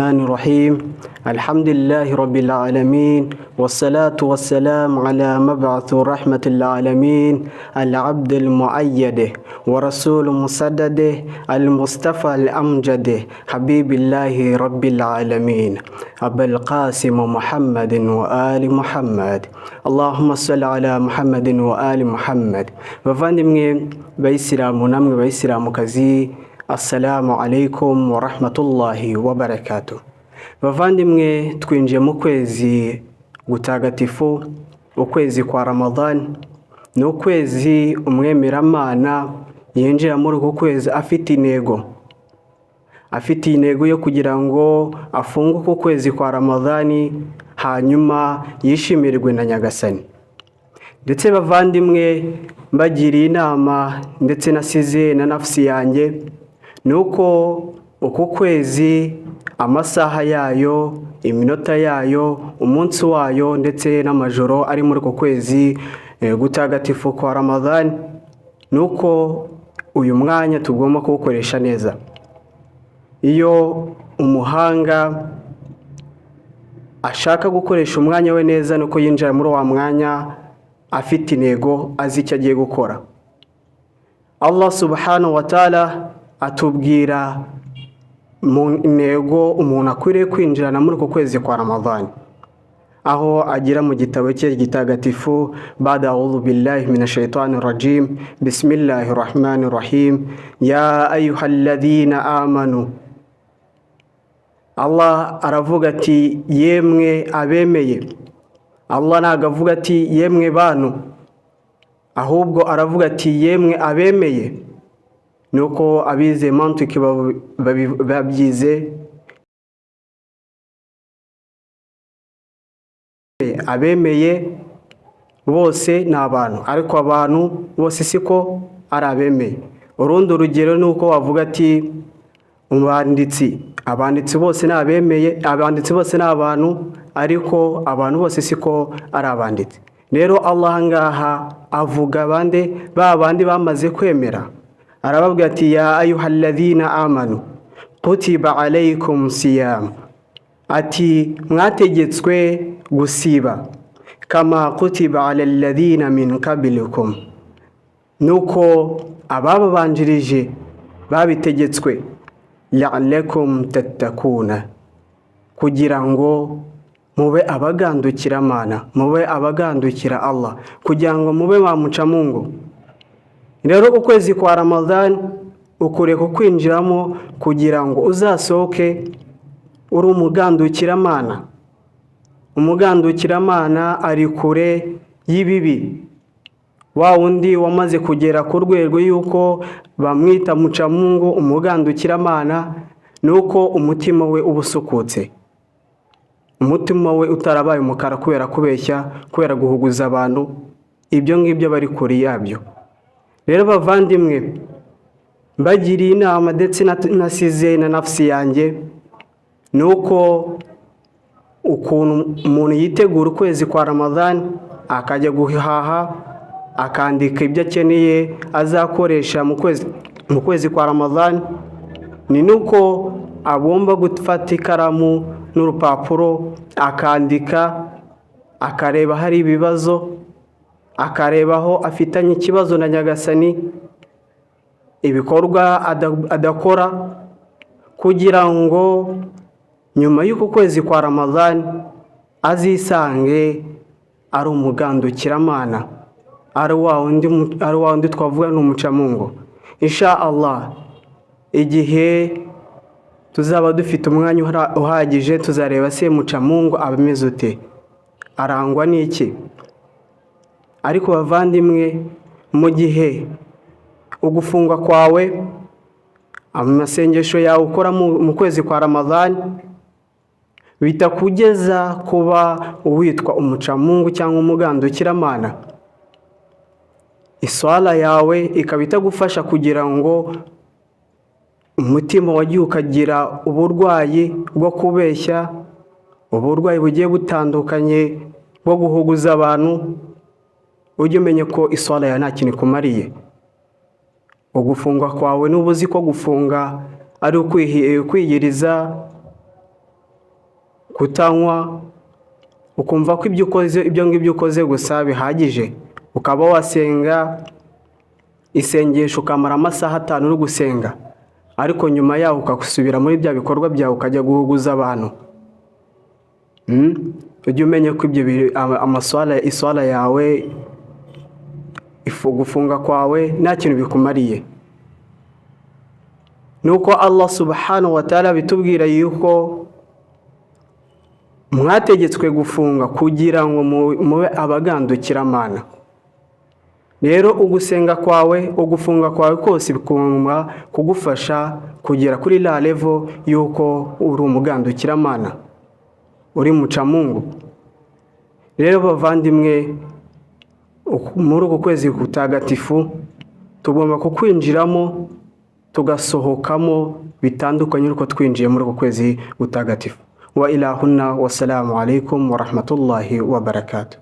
الرحمن الرحيم الحمد لله رب العالمين والصلاة والسلام على مبعث رحمة العالمين العبد المؤيد ورسول مسدد المصطفى الأمجد حبيب الله رب العالمين أبا القاسم محمد وآل محمد اللهم صل على محمد وآل محمد. bavandimwe bayisilamu namwe bayisilamukazi, assalamu alaikum wa rahmatullahi wa barakatuh. Bavandimwe, twinjiye mu kwezi gutagatifu, ukwezi kwa Ramadhan. Ni ukwezi umwemeramana yinjira muri uko kwezi afite intego yo kugira ngo afunguke ukwezi kwa Ramadhani, hanyuma yishimirwe na Nyagasani. Ndetse bavandimwe, mbagiriye inama ndetse nasize na nafsi yanjye nuko uko kwezi amasaha yayo, iminota yayo, umunsi wayo ndetse n'amajoro ari muri uko kwezi gutagatifu kwa Ramadhan, nuko uyu mwanya tugomba kuwukoresha neza. Iyo umuhanga ashaka gukoresha umwanya we neza, nuko yinjira muri wa mwanya afite intego, azi icyo agiye gukora. Allah subhanahu wa ta'ala atubwira mu ntego umuntu akwiriye kwinjirana muri uko kwezi kwa Ramadhan, aho agira mu gitabo cye gitagatifu, bada a'udhu billahi minash shaitani rajim, bismillahir rahmanir rahim, ya ayyuhalladhina amanu. Allah aravuga ati yemwe abemeye. Allah ntago avuga ati yemwe bantu, ahubwo aravuga ati yemwe abemeye. Nuko abize mantiki babyize, abemeye bose ni abantu, ariko abantu bose siko ari abemeye. Urundi urugero nuko wavuga ati abanditsi bose ni abemeye, abanditsi bose ni abantu, ariko abantu bose siko ari abanditsi. Rero Allah ngaha avuga bandi bamaze kwemera. Arababwira ati ya ayyuhalladhina amanu kutiba alaykum siyam, ati mwategetswe gusiba kama kutiba alal ladhina min qablikum, nuko ababanjirije babitegetswe la'allakum tattakuna, kugira ngo mube abagandukira Mana, mube abagandukira Allah, kugira ngo mube bamuca Mungu. Rero ukwezi kwa Ramadhan ukure kwinjiramo kugira ngo uzasohoke uri umugandukira Mana. Umugandukira Mana ari kure y'ibibi. Wa wundi wamaze kugera ku rwego yuko bamwita muca Mungu, umugandukira Mana, nuko umutima we ubusukutse, umutima we utarabaye umukara kubera kubeshya, kubera guhuguza abantu. Ibyo ngibyo bari kuri yabyo. Rero bavandimwe, mbagiriye inama ndetse nasize na nafsi yanjye, nuko ukuntu umuntu yitegura ukwezi kwa Ramadhan, akajya guhaha, akandika ibyo akeneye azakoresha mu kwezi kwa Ramadhan, ni nuko agomba gufata ikaramu n'urupapuro akandika, akareba hari ibibazo, akareba aho afitanye ikibazo na Nyagasani, ibikorwa adakora, kugira ngo nyuma y'uko kwezi kwa Ramadhan azisange ari umugandukira Mana, ari wa wundi twavuga n'umuca Mungu. Insha Allah, igihe tuzaba dufite umwanya uhagije, tuzareba se muca Mungu abameze ute, arangwa n'iki. Ariko bavandimwe, mu gihe ugufungwa kwawe, amasengesho yawe ukora mu kwezi kwa Ramadhan bitakugeza kuba uwitwa umuca Mungu cyangwa umugandukira Mana, iswala yawe ikaba itagufasha kugira ngo umutima wagiye ukagira uburwayi bwo kubeshya, uburwayi bugiye butandukanye bwo guhuguza abantu, ujye umenye ko iswala ya nta kintu ikumariye. Ugufungwa kwawe n'ubuzi ko gufunga ari ukwiyiriza, kutanywa, ukumva ko ibyo ngibyo ukoze gusa bihagije, ukaba wasenga isengesho ukamara amasaha 5 uri gusenga, ariko nyuma yaho ukasubira muri bya bikorwa byawe ukajya guhuguza abantu. Ujye umenye ko ibyo iswala yawe gufunga kwawe nta kintu bikumariye. Nuko Allah subhanahu wa ta'ala bitubwira yuko mwategetswe gufunga kugira ngo mube abagandukira Mana. Rero ugusenga kwawe, ugufunga kwawe kose bikugomba kugufasha kugera kuri la level yuko uri umugandukira Mana, uri mucamungu. Rero bavandimwe, muri uku kwezi kutagatifu tugomba kukwinjiramo tugasohokamo bitandukanye uko twinjiye muri uku kwezi gutagatifu. Wa ilahuna, wassalamu alaikum wa rahmatullahi wa barakatuh.